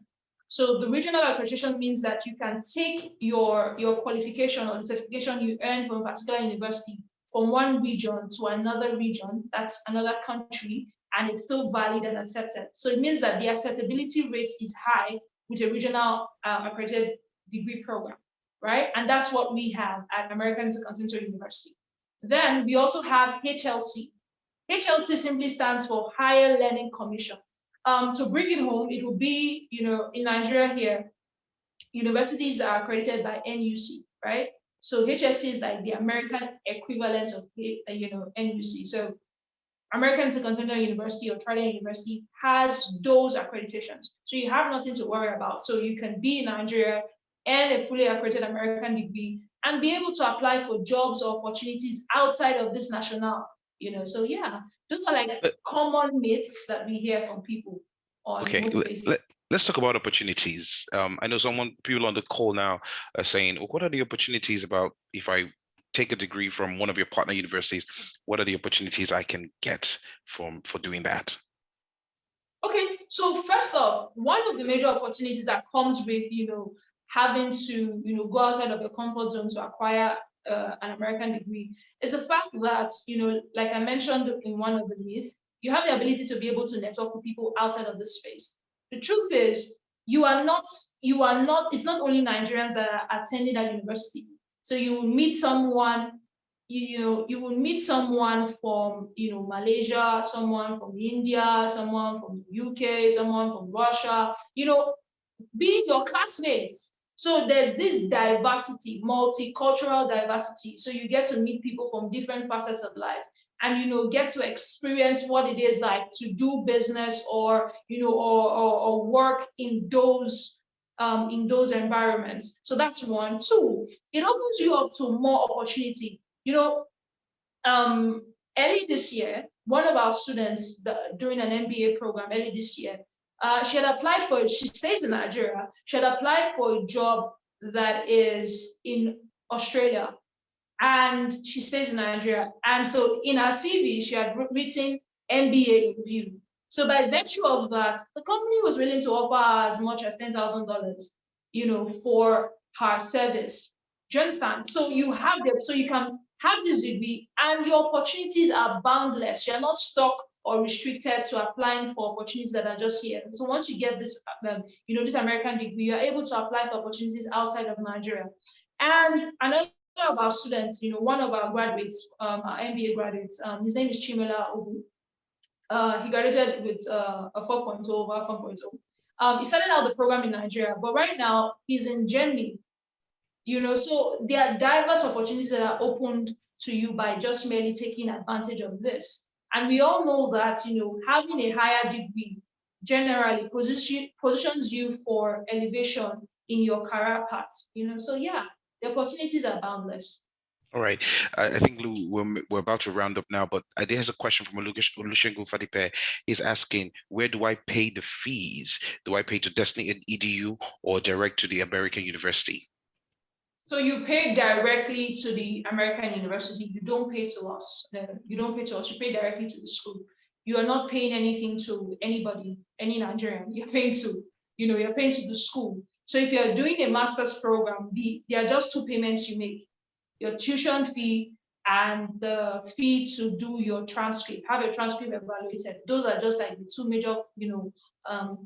So the regional accreditation means that you can take your qualification or the certification you earned from a particular university from one region to another region, that's another country, and it's still valid and accepted. So it means that the acceptability rate is high with a regional accredited degree program, right? And that's what we have at American Continental University. Then we also have HLC. HLC simply stands for Higher Learning Commission. To bring it home, it will be, in Nigeria here, universities are accredited by NUC, right? So HSC is like the American equivalent of, NUC. So American Continental University or Trident University has those accreditations. So you have nothing to worry about. So you can be in Nigeria and a fully accredited American degree and be able to apply for jobs or opportunities outside of this national, So yeah, those are like common myths that we hear from people on most spaces.
Let's talk about opportunities. I know people on the call now are saying, well, what are the opportunities about if I take a degree from one of your partner universities? What are the opportunities I can get for doing that?
Okay, so first off, one of the major opportunities that comes with, having to, go outside of your comfort zone to acquire an American degree is the fact that, like I mentioned in one of the myths, you have the ability to be able to network with people outside of this space. The truth is, it's not only Nigerians that are attending that university. So you will meet someone, you will meet someone from, Malaysia, someone from India, someone from the UK, someone from Russia, be your classmates. So there's this diversity, multicultural diversity. So you get to meet people from different facets of life and, get to experience what it is like to do business or, or work in those environments. So that's one. Two, it opens you up to more opportunity. Early this year, one of our students during an MBA program early this year, she stays in Nigeria. She had applied for a job that is in Australia and she stays in Nigeria. And so in her CV, she had written MBA in view. So by virtue of that, the company was willing to offer her as much as $10,000, for her service. Do you understand? So you can have this degree and your opportunities are boundless. You're not stuck or restricted to applying for opportunities that are just here. So once you get this, this American degree, you're able to apply for opportunities outside of Nigeria. And another of our students, one of our graduates, our MBA graduates, his name is Chimela Ogu. He graduated with a 4.0 over 4.0. He started out the program in Nigeria, but right now he's in Germany. So there are diverse opportunities that are opened to you by just merely taking advantage of this. And we all know that, having a higher degree generally positions you for elevation in your career path, So yeah, the opportunities are boundless.
All right. I think, Lou, we're about to round up now, but there's a question from Olusegun Fadipe. He's asking, where do I pay the fees? Do I pay to DestinyEDU or direct to the American university?
So you pay directly to the American university. You don't pay to us. You don't pay to us. You pay directly to the school. You are not paying anything to anybody, any Nigerian. You're paying to, you're paying to the school. So if you're doing a master's program, there are just two payments you make: your tuition fee and the fee to do your transcript, have your transcript evaluated. Those are just like the two major,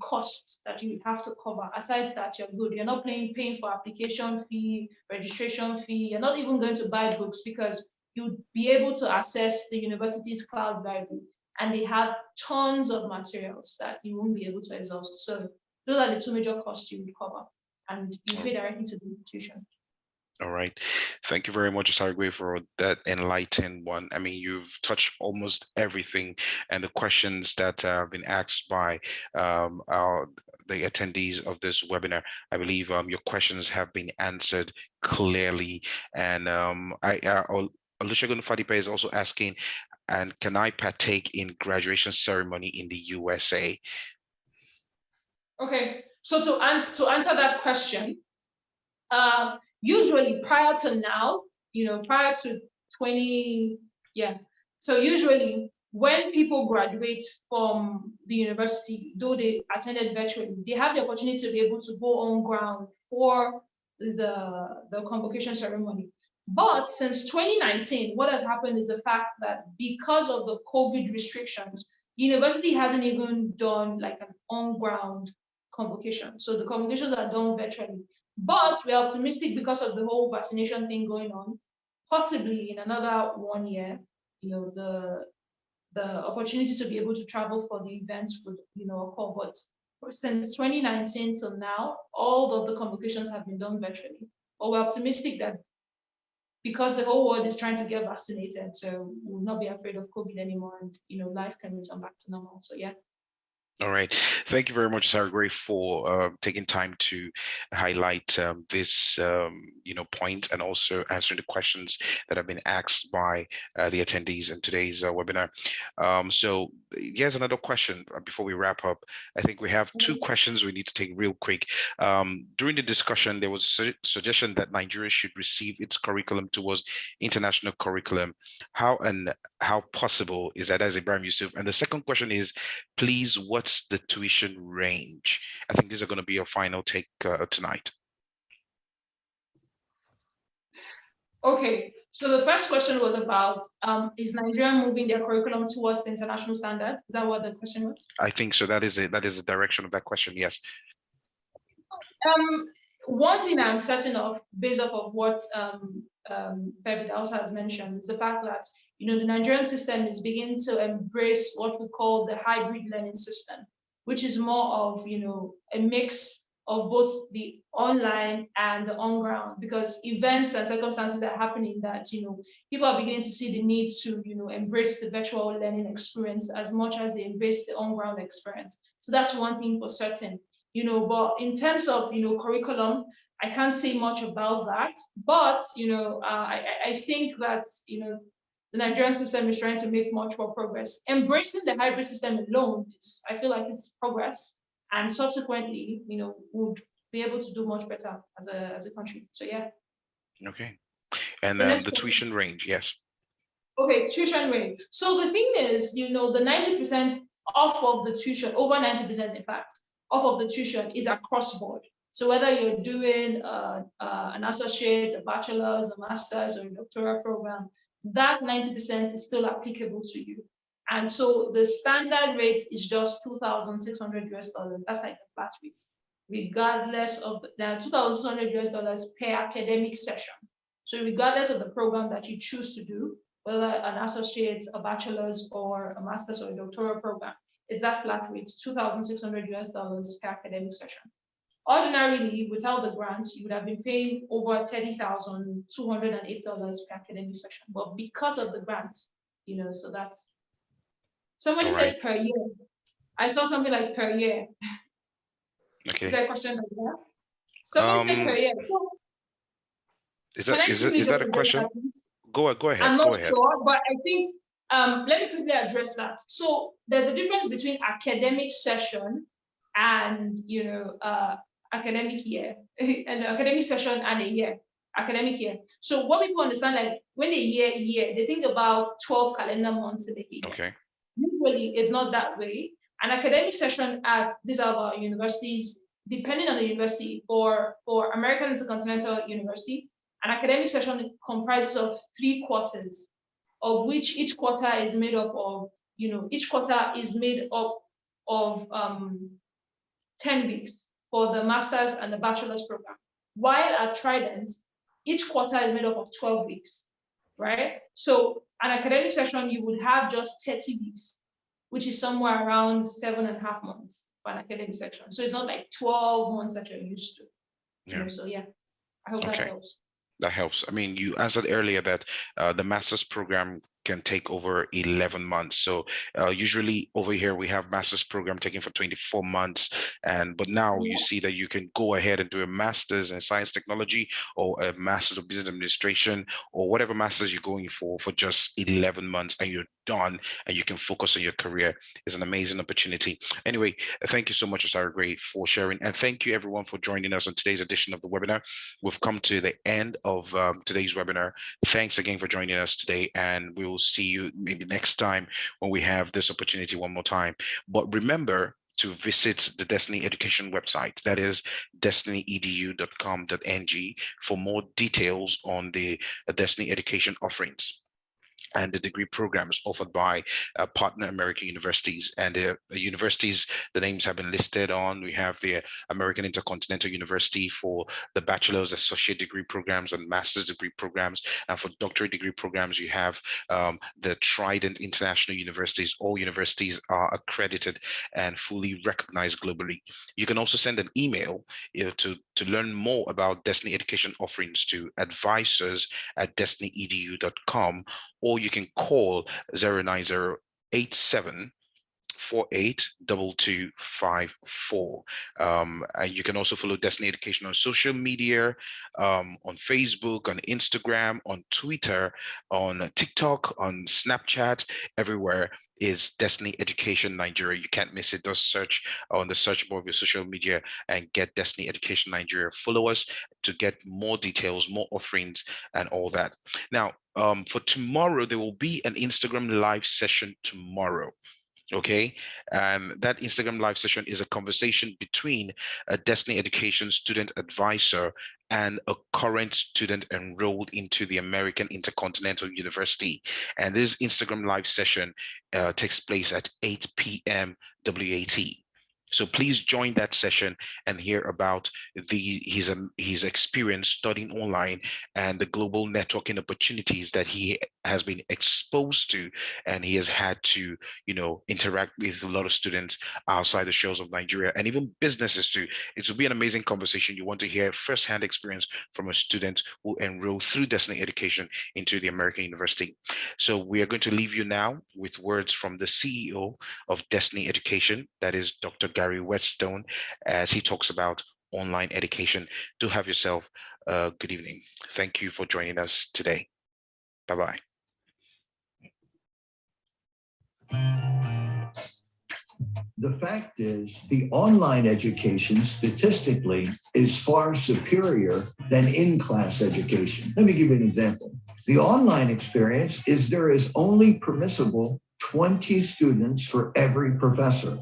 costs that you have to cover. Aside that, you're good. You're not paying for application fee, registration fee. You're not even going to buy books because you'll be able to access the university's cloud library, and they have tons of materials that you won't be able to exhaust. So those are the two major costs you would cover, and you pay directly to the institution.
All right. Thank you very much, Osarigwe, for that enlightened one. I mean, you've touched almost everything, and the questions that have been asked by the attendees of this webinar, I believe your questions have been answered clearly. And Olusegun Fadipe is also asking, And can I partake in graduation ceremony in the USA?
Okay, so to answer that question, usually prior to now, prior to 20, yeah. So usually when people graduate from the university, though they attended virtually, they have the opportunity to be able to go on ground for the convocation ceremony. But since 2019, what has happened is the fact that because of the COVID restrictions, the university hasn't even done like an on-ground convocation. So the convocations are done virtually. But we're optimistic because of the whole vaccination thing going on. Possibly in another 1 year, the opportunity to be able to travel for the events would, occur. But since 2019 till now, all of the convocations have been done virtually. But we're optimistic that because the whole world is trying to get vaccinated, so we'll not be afraid of COVID anymore, and life can return back to normal. So yeah.
All right. Thank you very much, Sarah Gray, for taking time to highlight this, point, and also answering the questions that have been asked by the attendees in today's webinar. So here's another question before we wrap up. I think we have two questions we need to take real quick. During the discussion, there was a suggestion that Nigeria should receive its curriculum towards international curriculum. How possible is that, as Ibrahim Yusuf? And the second question is, please, what's the tuition range? I think these are going to be your final take tonight.
Okay, so the first question was about is Nigeria moving their curriculum towards the international standards? Is that what the question was?
I think so. That is it. That is the direction of that question. Yes.
One thing I'm certain of, based off of what FEB Idahosa has mentioned, is the fact that the Nigerian system is beginning to embrace what we call the hybrid learning system, which is more of a mix of both the online and the on-ground, because events and circumstances are happening that people are beginning to see the need to embrace the virtual learning experience as much as they embrace the on-ground experience. So that's one thing for certain. But in terms of curriculum, I can't say much about that. But I think that the Nigerian system is trying to make much more progress. Embracing the hybrid system alone, I feel like it's progress, and subsequently, would be able to do much better as a country. So yeah.
Okay. And the tuition range, yes.
Okay, tuition range. So the thing is, the 90% off of the tuition, over 90% in fact, off of the tuition is across board. So whether you're doing an associate, a bachelor's, a master's, or a doctoral program, that 90% is still applicable to you. And so the standard rate is just $2,600 US. That's like the flat rate, regardless of the $2,600 US per academic session. So regardless of the program that you choose to do, whether an associate, a bachelor's, or a master's or a doctoral program, is that flat rate, $2,600 US per academic session. Ordinarily, without the grants, you would have been paying over $30,208 per academic session. But because of the grants, so that's, somebody said per year. I saw something like per year.
Okay.
Is that a question like that? Somebody said per year. So,
is that a question? Go ahead.
I'm not sure, but I think let me quickly address that. So there's a difference between academic session and academic year, and academic session and a year, academic year. So what people understand, like when a year, they think about 12 calendar months in a year.
Okay.
Usually it's not that way. An academic session at these other universities, depending on the university, for American Intercontinental University, an academic session comprises of 3 quarters, of which each quarter is made up of, 10 weeks for the master's and the bachelor's program. While at Trident, each quarter is made up of 12 weeks, right? So an academic session, you would have just 30 weeks, which is somewhere around 7.5 months for an academic section. So it's not like 12 months that you're used to.
Yeah.
So yeah, I hope that helps.
That helps. I mean, you answered earlier that the master's program can take over 11 months. So usually over here we have master's program taking for 24 months, but now you see that you can go ahead and do a master's in science technology or a master's of business administration or whatever master's you're going for just 11 months, and you're done and you can focus on your career is an amazing opportunity. Anyway, thank you so much, Osara Gray, for sharing. And thank you everyone for joining us on today's edition of the webinar. We've come to the end of today's webinar. Thanks again for joining us today. And we will see you maybe next time when we have this opportunity one more time. But remember to visit the Destiny Education website, that is DestinyEDU.com.ng, for more details on the Destiny Education offerings and the degree programs offered by partner American universities. And the universities, the names have been listed on. We have the American Intercontinental University for the bachelor's, associate degree programs and master's degree programs. And for doctorate degree programs, you have the Trident International Universities. All universities are accredited and fully recognized globally. You can also send an email to learn more about Destiny Education offerings to advisors@destinyedu.com, or you can call 09087 482254. And you can also follow Destiny Education on social media, on Facebook, on Instagram, on Twitter, on TikTok, on Snapchat. Everywhere is Destiny Education Nigeria. You can't miss it. Just search on the search bar of your social media and get Destiny Education Nigeria. Follow us to get more details, more offerings, and all that. Now, for tomorrow, there will be an Instagram live session tomorrow. Okay, that Instagram live session is a conversation between a Destiny Education student advisor and a current student enrolled into the American Intercontinental University. And this Instagram live session takes place at 8 p.m. WAT. So please join that session and hear about his experience studying online and the global networking opportunities that he has been exposed to, and he has had to, interact with a lot of students outside the shores of Nigeria and even businesses too. It will be an amazing conversation. You want to hear firsthand experience from a student who enrolled through Destiny Education into the American University. So we are going to leave you now with words from the CEO of Destiny Education, that is Dr. Gary Whetstone, as he talks about online education. Do have yourself a good evening. Thank you for joining us today. Bye-bye.
The fact is, the online education statistically is far superior than in-class education. Let me give you an example. The online experience is there is only permissible 20 students for every professor.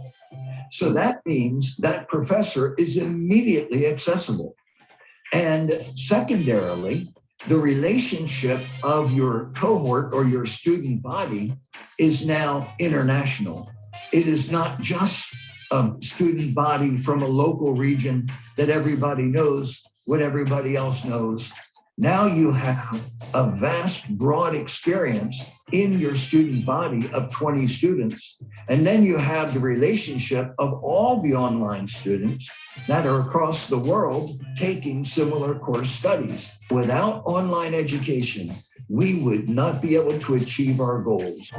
So that means that professor is immediately accessible. And secondarily, the relationship of your cohort or your student body is now international. It is not just a student body from a local region that everybody knows what everybody else knows. Now you have a vast, broad experience in your student body of 20 students. And then you have the relationship of all the online students that are across the world taking similar course studies. Without online education, we would not be able to achieve our goals.